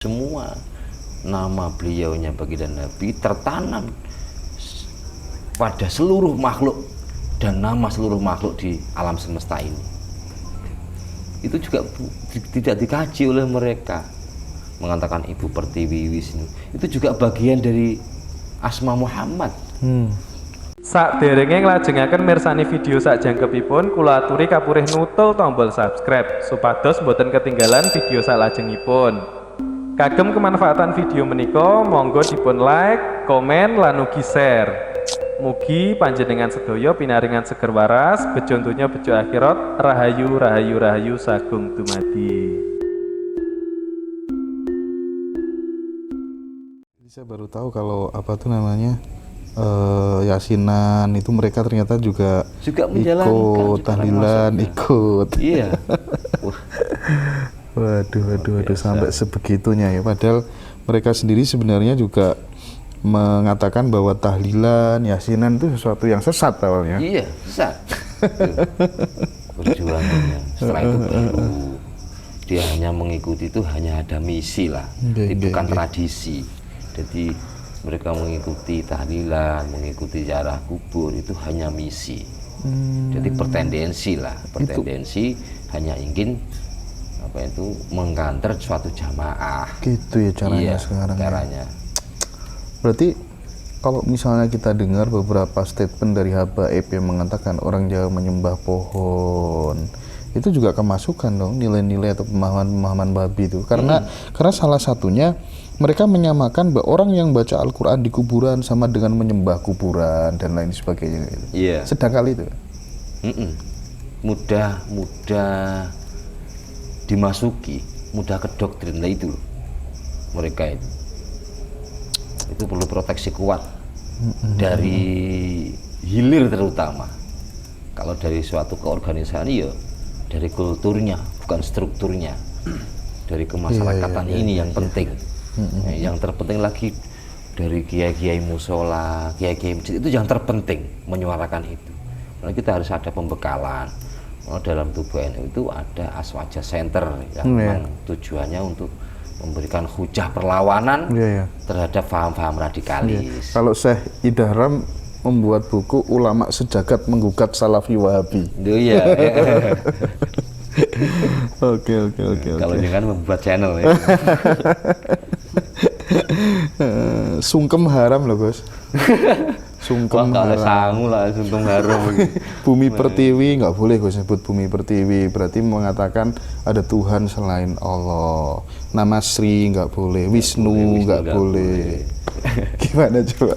Semua nama beliaunya baginda Nabi tertanam pada seluruh makhluk dan nama seluruh makhluk di alam semesta ini. Itu juga tidak dikaji oleh mereka. Mengatakan Ibu Pertiwi Wisnu itu juga bagian dari asma Muhammad. Saderenge nglajengaken mirsani video sakjangkepipun, kula aturi kapurih nutul tombol subscribe supados boten ketinggalan video salajengipun. Kagem kemanfaatan video menika monggo dipun like, komen lan ugi share. Mugi panjenengan sedaya pinaringan seger waras, bejo donya bejo akhirat, rahayu rahayu rahayu sagung dumadi. Saya baru tahu kalau apa tuh namanya yasinan itu mereka ternyata juga menjalankan, ikut tahlilan, ikut. Iya. Waduh sampai sebegitunya ya. Padahal mereka sendiri sebenarnya juga mengatakan bahwa tahlilan, yasinan itu sesuatu yang sesat awalnya. Iya, sesat. Perjuangannya. Setelah itu baru dia hanya mengikuti, itu hanya ada misi lah, bukan tradisi. Jadi mereka mengikuti tahlilan, mengikuti ziarah kubur itu hanya misi. Jadi bertendensi lah, hanya ingin apa itu mengkanter suatu jamaah. Gitu ya caranya sekarang. Caranya. Berarti kalau misalnya kita dengar beberapa statement dari habaib yang mengatakan orang Jawa menyembah pohon, itu juga kemasukan dong nilai-nilai atau pemahaman babi itu. Karena salah satunya mereka menyamakan bahwa orang yang baca Al-Quran di kuburan sama dengan menyembah kuburan dan lain sebagainya. Iya. Sedang kali itu. Mudah dimasuki, mudah ke doktrin lah itu mereka itu perlu proteksi kuat dari hilir terutama. Kalau dari suatu keorganisasian ya dari kulturnya bukan strukturnya, dari kemasyarakatan ini yang penting. Yang terpenting lagi dari kiai-kiai musola, kiai-kiai masjid itu yang terpenting menyuarakan itu. Nah, kita harus ada pembekalan. Dalam tubuh NU itu ada Aswaja Center yang memang tujuannya untuk memberikan hujah perlawanan terhadap paham-paham radikalis. Kalau Syekh Idhram membuat buku Ulama Sejagat Menggugat Salafi Wahabi. Iya. Oke. Kalau jangan membuat channel ya. Sungkem haram loh bos. Sungkem haram. Sangu lah sungkem haram. Bumi Pertiwi nggak boleh gue sebut Bumi Pertiwi, berarti mengatakan ada Tuhan selain Allah. Nama Sri nggak boleh, Wisnu nggak boleh. Gimana coba?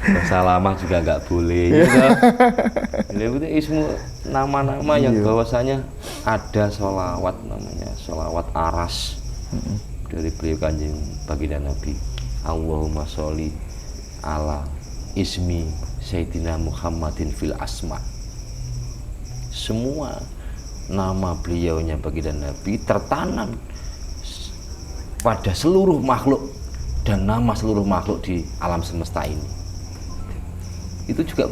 Bahasa lama juga nggak boleh. Itu ismu nama-nama yang bahwasanya ada sholawat namanya sholawat aras dari beliau Kanjeng baginda Nabi. Allahumma sholli ala ismi Sayyidina Muhammadin fil asma. Semua nama beliaunya baginda Nabi tertanam pada seluruh makhluk dan nama seluruh makhluk di alam semesta ini. Itu juga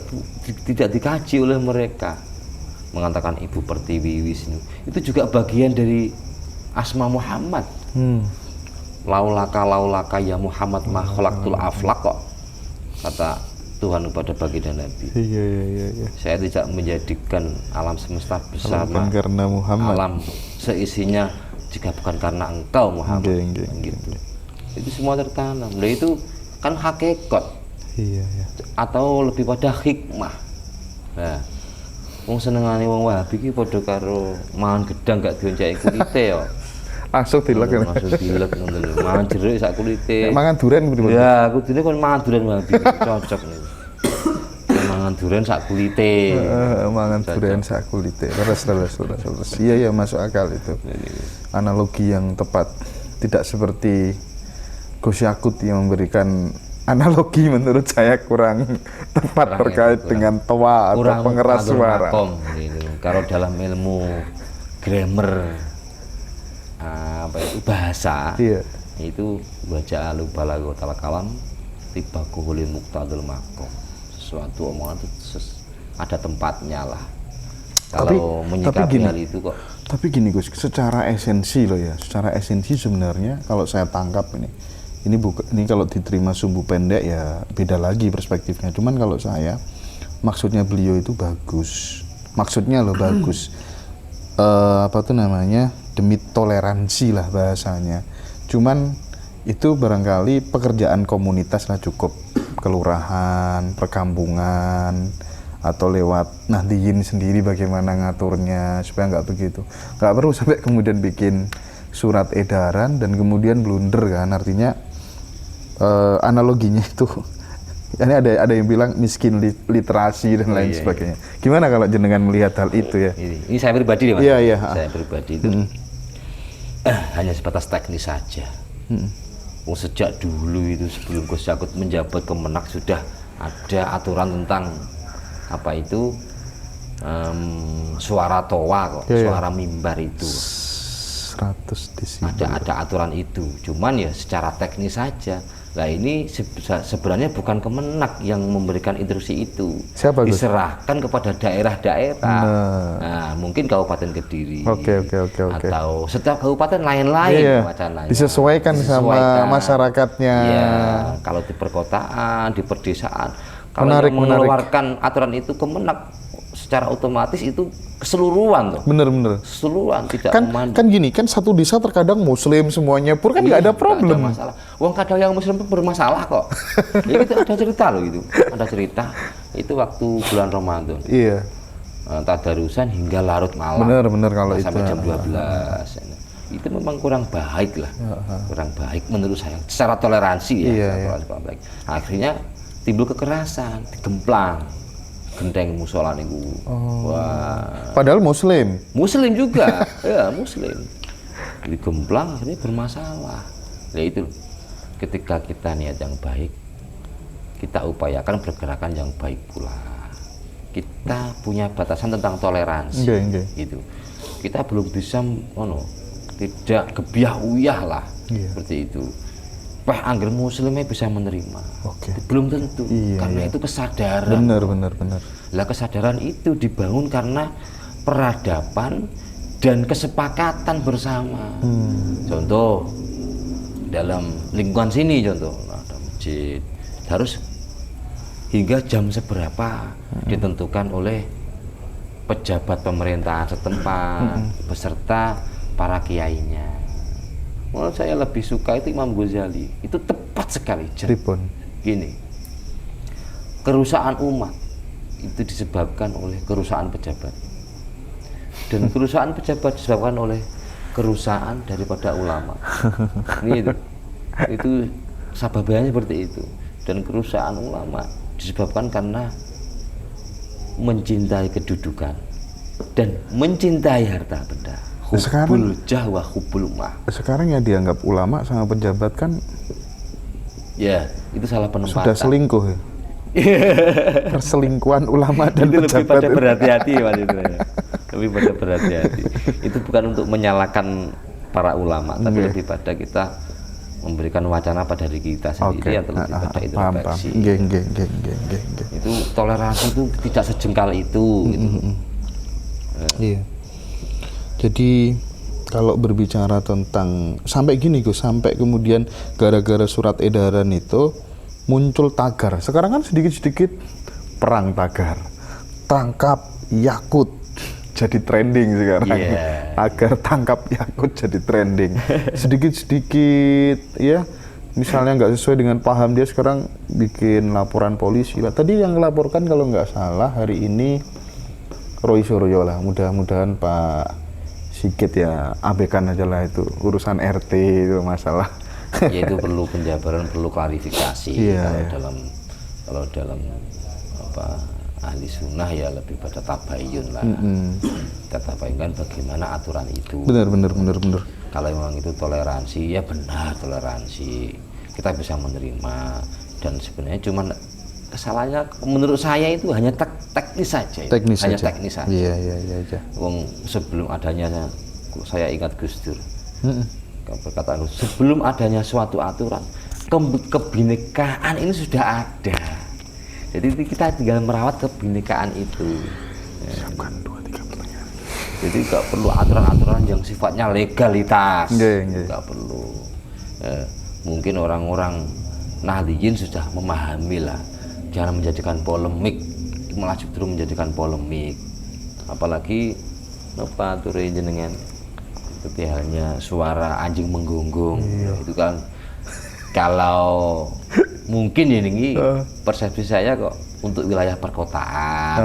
tidak dikaji oleh mereka. Mengatakan Ibu Pertiwi Wisnu itu juga bagian dari asma Muhammad. Laulaka ya Muhammad ma khalaqtul aflaq kok, kata Tuhan kepada baginda Nabi. Iya. Saya tidak menjadikan alam semesta bersama bukan karena Muhammad, alam seisinya jika bukan karena engkau Muhammad. Gitu. Itu semua tertanam. Nah itu kan hakikat. Iya. Atau lebih pada hikmah. Nah, wong senengane wong Wahabi iki padha karo mangan gedang gak dionceki kulite ya. Langsung dilek. Langsung dilek ngono lho. Mangan jeruk sak kulite. Mangan duren pripun? Ya, kudune kon mangan duren Wahabi cocok nih. Mangan duren sak kulite. Mangan duren sak kulite. Terus. Iya masuk akal itu. Analogi yang tepat. Tidak seperti Gus Yakut yang memberikan analogi menurut saya kurang tepat terkait dengan toa atau pengeras suara. Kalau dalam ilmu grammar bahasa itu baca alu balaghotal kalam tiba kuhulil muqtadul makom. Sesuatu omongan itu ada tempatnya lah. Kalau menyikapi hal itu kok Tapi gini Gus, secara esensi loh ya, secara esensi sebenarnya kalau saya tangkap ini bukan, ini kalau diterima sumbu pendek ya beda lagi perspektifnya. Cuman kalau saya, maksudnya beliau itu bagus, maksudnya loh bagus. Apa tuh namanya, demi toleransi lah bahasanya. Cuman itu barangkali pekerjaan komunitas lah cukup, kelurahan, perkampungan, atau lewat Nahdliyin sendiri bagaimana ngaturnya supaya nggak begitu, nggak perlu sampai kemudian bikin surat edaran dan kemudian blunder kan. Artinya analoginya itu ini ada yang bilang miskin literasi dan lain sebagainya. Gimana kalau jenengan melihat hal itu ya? Ini saya pribadi nih Mas. Iya. Saya pribadi itu hanya sebatas teknis saja. Sejak dulu itu sebelum Gus Yakut menjabat Kemenak sudah ada aturan tentang apa itu suara toa kok, suara mimbar itu 100 desibel. ada aturan itu, cuman ya secara teknis saja. Nah ini sebenarnya bukan Kemenak yang memberikan instruksi itu. Siapa, Gus? Diserahkan kepada daerah-daerah. Nah, mungkin Kabupaten Kediri. Oke. Atau setiap kabupaten lain-lain wacananya. Disesuaikan sama masyarakatnya. Iya, kalau di perkotaan, di perdesaan, kalau yang mengeluarkan aturan itu Kemenak, secara otomatis itu keseluruhan tuh. Bener. Keseluruhan tidak Kan gini, kan satu desa terkadang Muslim semuanya pun kan nggak ada problem. Nggak ada masalah. Wong kadang yang Muslim pun bermasalah kok. Ya, itu ada cerita loh itu. Ada cerita itu waktu bulan Ramadan. Iya. Tadarusan hingga larut malam. Bener kalau itu. Sampai jam 12. Itu memang kurang baik lah. Kurang baik menurut saya. Secara toleransi ya. Kurang baik. Akhirnya timbul kekerasan, digemplang. Genteng musola niku. Wah. Padahal Muslim juga. Ya, Muslim. Digemplang akhirnya bermasalah. Ya itu. Ketika kita niat yang baik, kita upayakan pergerakan yang baik pula. Kita punya batasan tentang toleransi. Gitu. Kita belum bisa tidak gebiah uyah lah. Seperti itu. Angger Muslimnya bisa menerima. Belum tentu, karena itu kesadaran. Benar. Lah kesadaran itu dibangun karena peradaban dan kesepakatan bersama. Contoh dalam lingkungan sini, contoh ada masjid harus hingga jam seberapa ditentukan oleh pejabat pemerintahan setempat beserta para kiainya. Menurut saya lebih suka itu Imam Ghazali, itu tepat sekali. Gini, kerusakan umat itu disebabkan oleh kerusakan pejabat, dan kerusakan pejabat disebabkan oleh kerusakan daripada ulama. Ini itu sababnya seperti itu. Dan kerusakan ulama disebabkan karena mencintai kedudukan dan mencintai harta benda. Hubbul jah wa hubbul mah. Sekarang yang dianggap ulama sama pejabat kan ya itu salah penempatan. Sudah selingkuh ya. Perselingkuhan ulama dan itu pejabat. Lebih pada berhati-hati Mas itu ya. Lebih pada berhati-hati. Itu bukan untuk menyalahkan para ulama, tapi lebih pada kita memberikan wacana pada diri kita sendiri atau lebih pada introspeksi. Itu toleransi itu tidak sejengkal itu. Gitu. Iya. Jadi kalau berbicara tentang sampai gini Gus, sampai kemudian gara-gara surat edaran itu muncul tagar. Sekarang kan sedikit-sedikit perang tagar. Tangkap Yakut jadi trending sekarang. Tagar tangkap Yakut jadi trending. Sedikit-sedikit ya. Misalnya nggak sesuai dengan paham dia, sekarang bikin laporan polisi. Tadi yang melaporkan kalau nggak salah hari ini Roy Suryo lah. Mudah-mudahan Pak Sigit ya abaikan aja lah itu urusan RT itu masalah. Ya itu perlu penjabaran, perlu klarifikasi. Kalau dalam apa ahli sunnah ya lebih pada tabayun lah. Kita tabayunkan bagaimana aturan itu. Benar. Kalau memang itu toleransi ya benar toleransi. Kita bisa menerima dan sebenarnya cuman kesalahannya menurut saya itu hanya teknis saja. Teknis saja. Iya. Wong sebelum adanya saya ingat Gus Dur. Berkata sebelum adanya suatu aturan, kebinekaan ini sudah ada. Jadi kita tinggal merawat kebinekaan itu. Siapkan 2-3 pertanyaan. Jadi nggak perlu aturan-aturan yang sifatnya legalitas, Nggih. nggak perlu. Mungkin orang-orang Nahdliyin sudah memahami lah, jangan menjadikan polemik, malah justru menjadikan polemik. Apalagi apa ature jenengan seperti halnya suara anjing menggonggong, itu kan kalau mungkin ini persepsi saya kok untuk wilayah perkotaan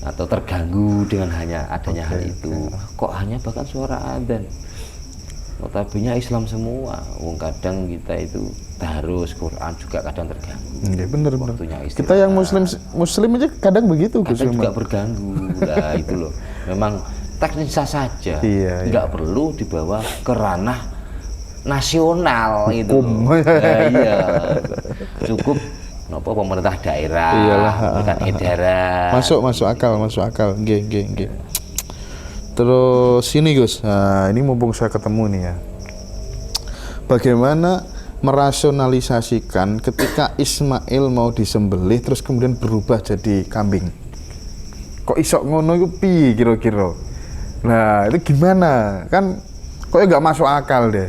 atau terganggu dengan hanya adanya hal itu. Kok hanya bahkan suara adzan, notabene Islam semua. Wong kadang kita itu harus Quran juga kadang terganggu. Iya bener. Kita yang muslim aja kadang begitu Gus. Kadang juga berganggu. Nah itu loh. Memang teknisnya saja. Nggak perlu dibawa ke ranah nasional itu. Iya. Cukup pemerintah daerah, bukan edaran. Masuk akal. Nggih. Terus ini Gus, nah ini mumpung saya ketemu nih ya. Bagaimana merasionalisasikan ketika Ismail mau disembelih terus kemudian berubah jadi kambing? Kok isok ngono itu piye kira-kira? Nah, itu gimana? Kan kok nggak masuk akal deh.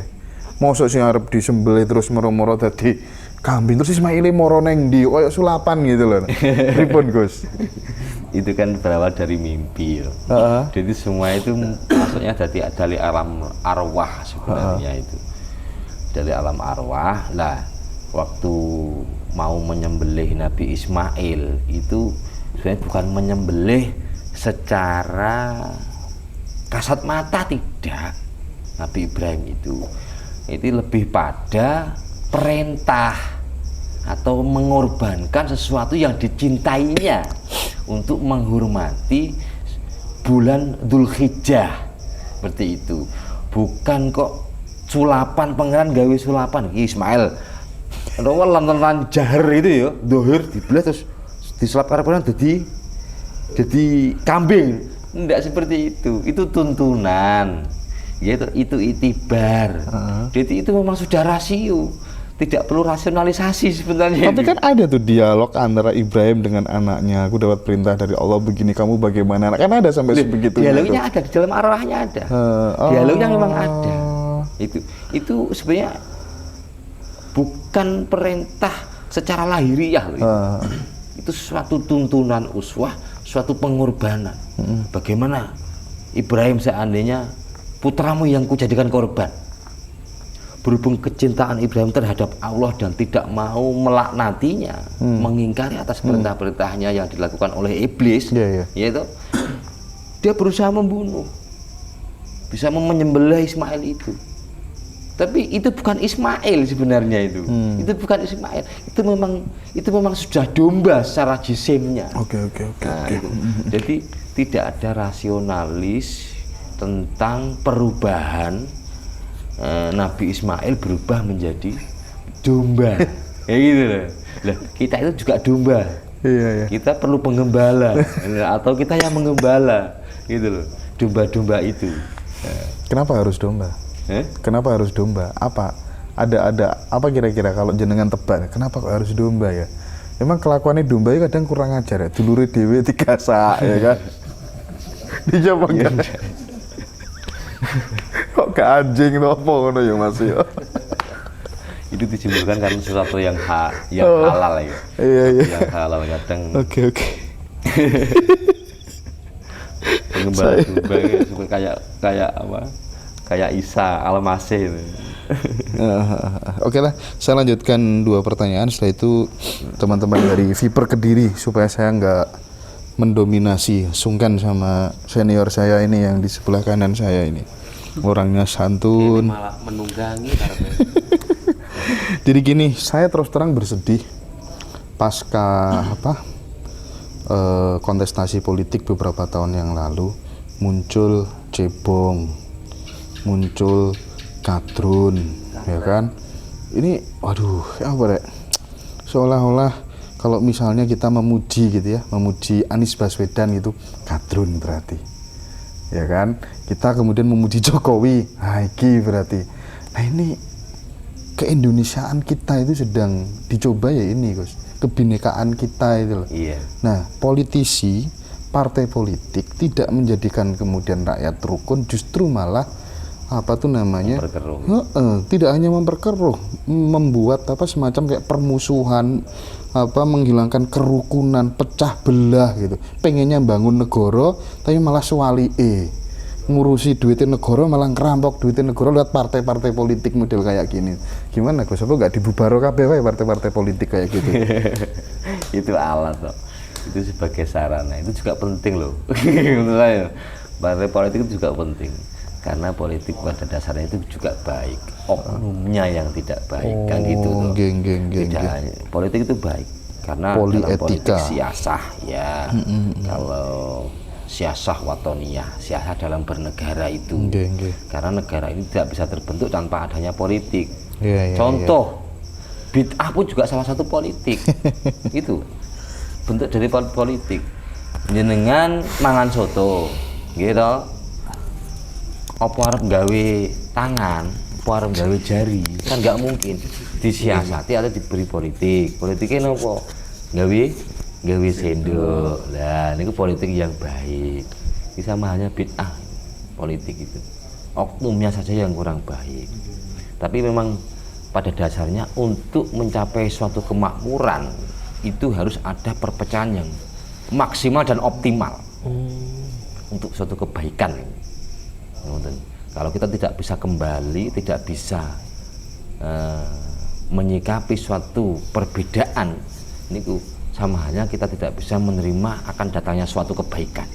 Mosok sing arep disembelih terus moro-moro dadi kambing terus Ismail moro neng ndi koyo sulapan gitu loh. Pripun Gus? Itu kan berawal dari mimpi ya. Jadi semua itu maksudnya dari alam arwah sebenarnya itu. Dari alam arwah lah, waktu mau menyembelih Nabi Ismail itu sebenarnya bukan menyembelih secara kasat mata, tidak. Nabi Ibrahim itu lebih pada perintah atau mengorbankan sesuatu yang dicintainya untuk menghormati bulan Dzulhijjah, seperti itu. Bukan kok sulapan, pangeran gawe sulapan Ismail rawa lan jahar itu ya, dohir dibelah terus disulap karep jadi kambing. Enggak seperti itu tuntunan, yaitu itu itibar. Jadi itu memang sudah rasio, tidak perlu rasionalisasi sebenarnya. Tapi kan ada tuh dialog antara Ibrahim dengan anaknya. Aku dapat perintah dari Allah begini, kamu bagaimana? Kan ada sampai sebegitu. Dialognya ada di dalam arwahnya ada. Dialognya memang ada. Itu sebenarnya bukan perintah secara lahiriah loh. Itu suatu tuntunan uswah, suatu pengorbanan. Bagaimana Ibrahim seandainya putramu yang kujadikan korban? Berhubung kecintaan Ibrahim terhadap Allah dan tidak mau melaknatinya, mengingkari atas perintah-perintahnya yang dilakukan oleh iblis, yaitu dia berusaha membunuh, bisa menyembelih Ismail itu. Tapi itu bukan Ismail sebenarnya itu. Itu bukan Ismail. Itu memang sudah domba secara jisimnya. Oke. Jadi tidak ada rasionalis tentang perubahan Nabi Ismail berubah menjadi domba. Ya gitu loh. Lah, kita itu juga domba. Iya. Kita perlu pengembala atau kita yang mengembala gitu loh. Domba-domba itu. Kenapa harus domba? Kenapa harus domba? Ada apa kira-kira kalau jenengan tebak? Kenapa kok harus domba ya? Emang kelakuannya domba ya kadang kurang ajar ya. Dulure dhewe digasak ya kan. Dijawab enggak? Kok ke anjing atau apa ngono ya Mas ya? Itu disimpulkan karena sesuatu yang halal ya. Iya. Yang halal kadang. Oke. Pengembala domba suka kayak apa? Kayak Isa Al-Masih itu. Oke lah, saya lanjutkan 2 pertanyaan. Setelah itu teman-teman dari Viper Kediri, supaya saya nggak mendominasi, sungkan sama senior saya ini yang di sebelah kanan saya ini. Orangnya santun. Ini malah menunggangi karena. Jadi gini, saya terus terang bersedih pasca kontestasi politik beberapa tahun yang lalu muncul cebong, muncul kadrun, ya kan? Ini, waduh, apa deh? Seolah-olah kalau misalnya kita memuji gitu ya, memuji Anies Baswedan itu kadrun berarti, ya kan? Kita kemudian memuji Jokowi, iki berarti. Nah ini keindonesiaan kita itu sedang dicoba ya ini Gus, kebinekaan kita itu loh. Iya. Nah politisi partai politik tidak menjadikan kemudian rakyat rukun, justru malah tidak hanya memperkeruh, membuat semacam kayak permusuhan, menghilangkan kerukunan, pecah belah gitu. Pengennya bangun negara tapi malah ngurusi duitnya negara, malah ngerampok duitnya negara lewat partai-partai politik model kayak gini. Gimana Gus? Apa nggak dibubaro kabeh wae partai-partai politik kayak gitu? Itu alat loh. Itu sebagai sarana, itu juga penting loh. Menurut saya partai politik itu juga penting. Karena politik pada dasarnya itu juga baik, oknumnya yang tidak baik, kan gitu loh. Politik itu baik karena dalam politik siasah ya. Kalau siasah watoniyah, siasah dalam bernegara itu, karena negara ini tidak bisa terbentuk tanpa adanya politik. Contoh, bid'ah pun juga salah satu politik. Itu bentuk dari politik. Jenengan mangan soto, gitu. Apa arep gawe tangan, apa arep gawe jari, kan nggak mungkin disiasati atau diberi politik. Politiknya nopo? Gawe sendok. Lah ini politik yang baik. Ini sama halnya bid'ah politik itu. Oknumnya saja yang kurang baik. Tapi memang pada dasarnya untuk mencapai suatu kemakmuran itu harus ada perpecahan yang maksimal dan optimal untuk suatu kebaikan. Kalau kita tidak bisa kembali, tidak bisa menyikapi suatu perbedaan, ini sama halnya kita tidak bisa menerima akan datangnya suatu kebaikan.